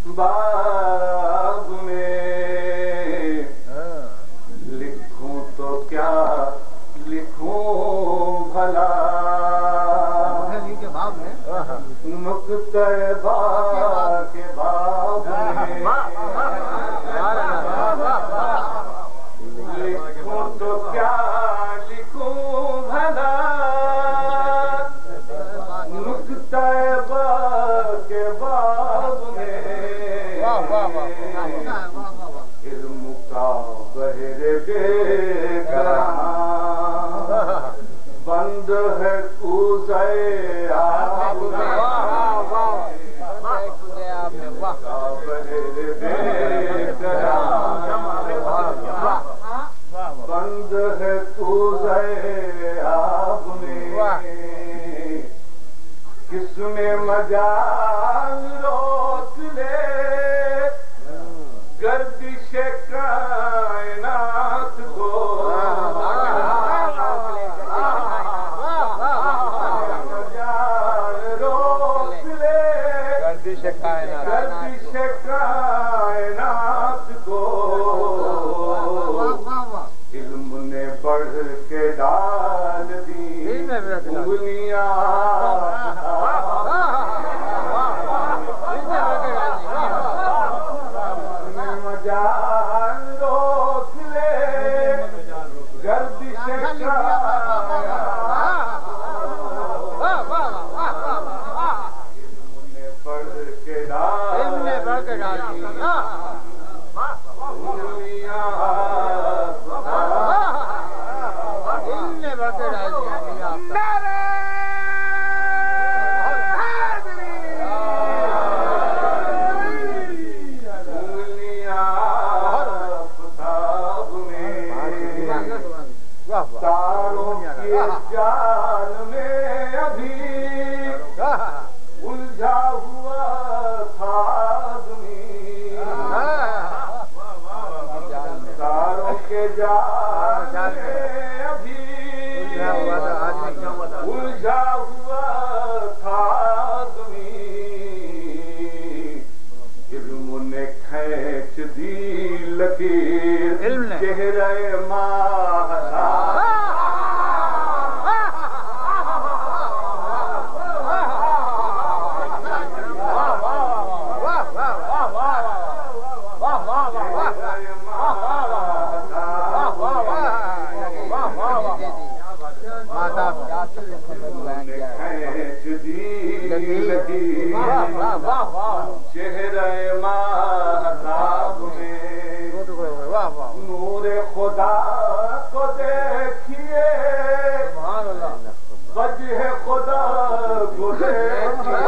باب میں لکھوں تو کیا لکھوں بھلا نکتہ با کے باب میں لکھوں تو کیا لکھوں بھلا نکتہ با کے باب میں علم کا بحر بے گراں بند ہے کوزے آب میں بند ہے کوزے آب میں کس میں مجال روک لے گردش کائنات کو مجال روک لے گردش کائنات کو علم نے بڑھ کے ڈال دی انگلیاں مجال روک لے گردش تاروں کے جال میں ابھی الجھا ہوا تھا آدمی تاروں کے جال میں ابھی الجھا ہوا تھا آدمی علم نے کھینچ دی لکیر چہرے ماہتا چہرے ماہتاب میں نور خدا کو دیکھیے وجہ خدا کو دیکھیے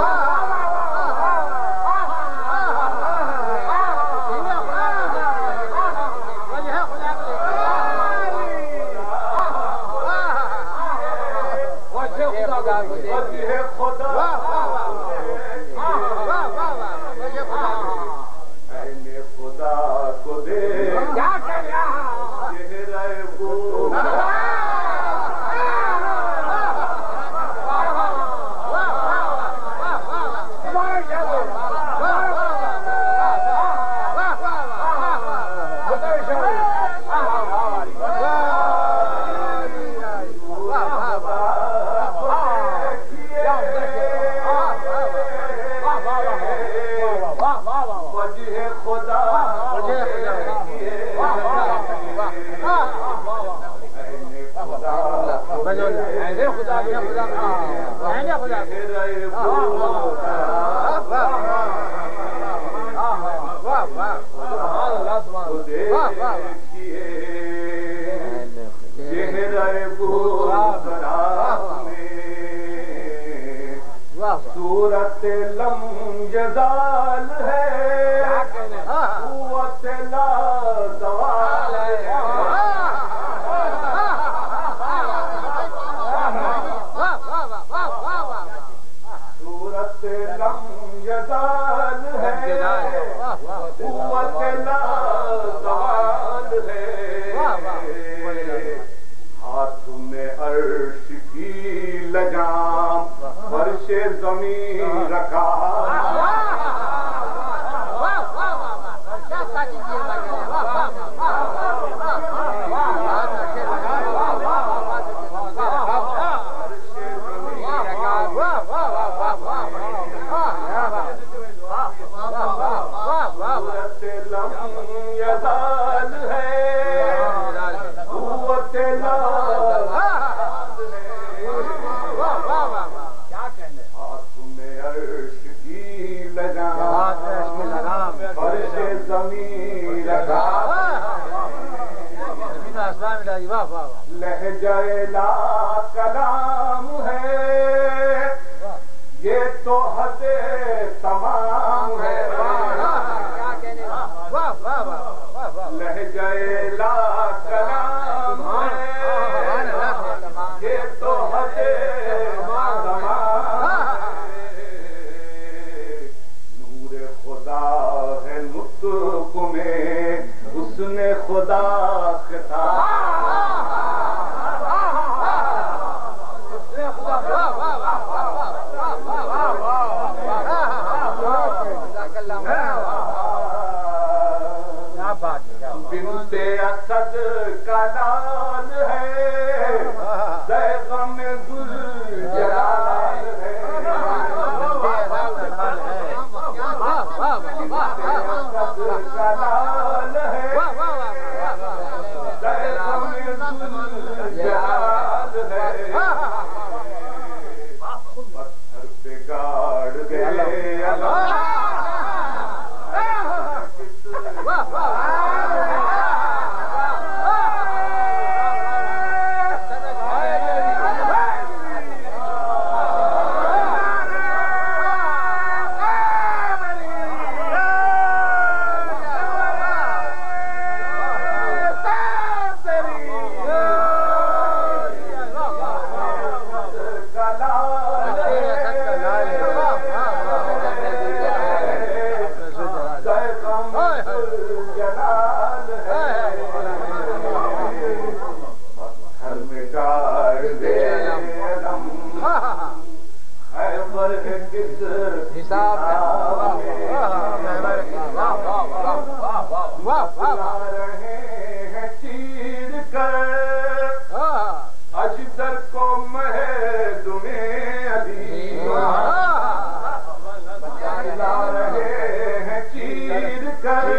وجہ خدا خدا کو دے چہرہ وہ صورت لم یزال ہے قوت لا زوال ہے صورت لم یزال ہے قوت لا زوال ہے ہاتھ میں عرش کی لجام فرش زمین رکھا بنت اسد کا لال ہے ذیغم ذوالجلال ہے پتھر پہ گاڑ گئے اجدر کو مہد میں علی لا رہے ہیں چیر کر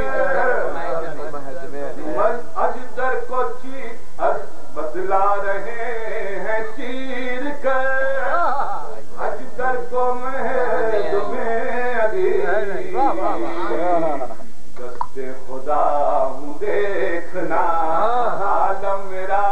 اجدر کو بدلا رہے ہیں چیر کر اجدر کو مہد میں علی دست خدا ہوں دیکھنا عالم میرا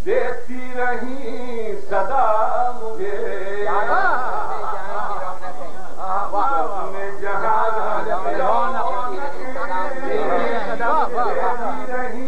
دیتی رہی صدا مجھے میں جہاں دیتی رہی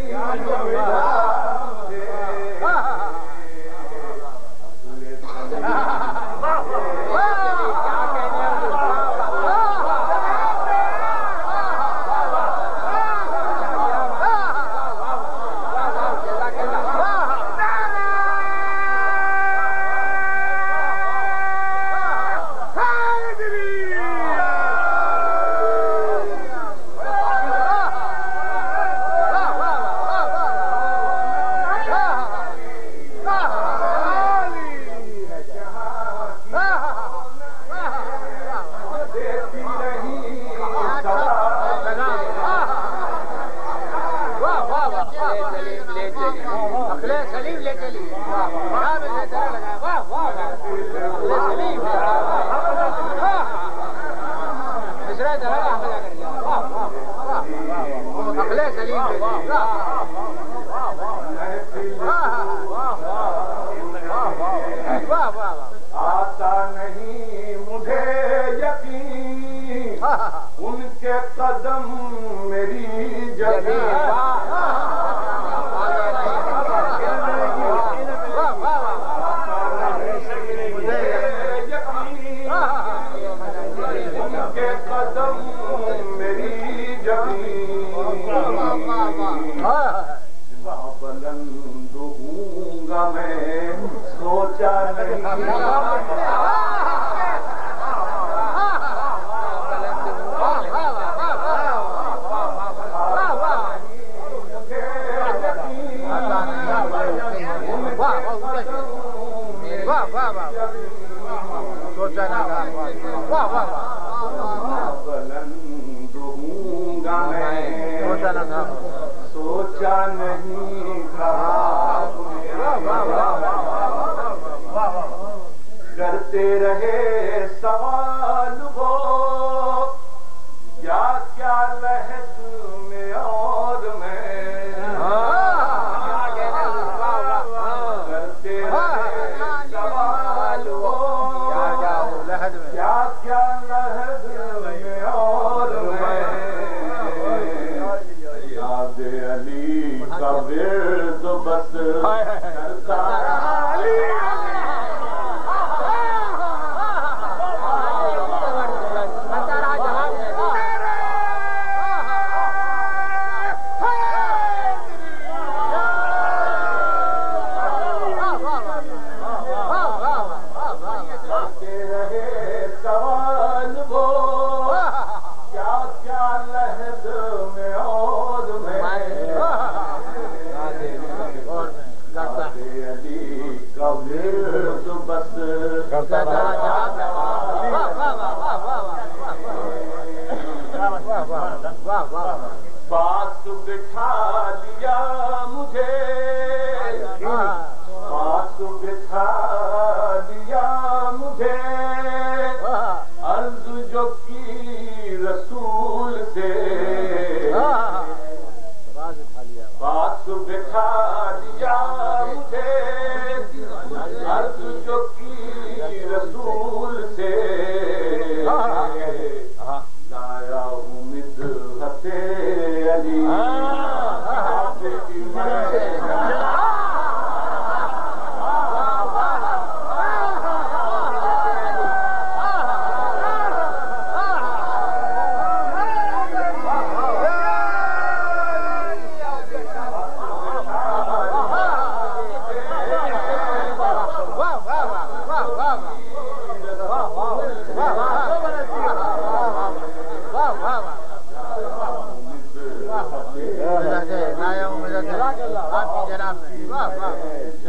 آتا نہیں مجھے یقین ان کے قدم میری جگہ بلند ہوں گا میں سوچا نہیں سوچا نہ تھا واہ واہ واہ بلند ہوں گا میں سوچا نہ تھا سوچا نہیں تھا کرتے رہے سوال وہ کیا کیا لہج میں اور میں کرتے رہے سوال وہ کیا کیا لہج میں اور میں یاد علی کا ورد بس کرتا پاس بٹھا لیا مجھے پاس بٹھا لیا مجھے عرض جو کی رسول سے پاس بٹھا لیا مجھے عرض جو کی رسول سے لایا امید ہتے علی آپ کی جناب میں واہ واہ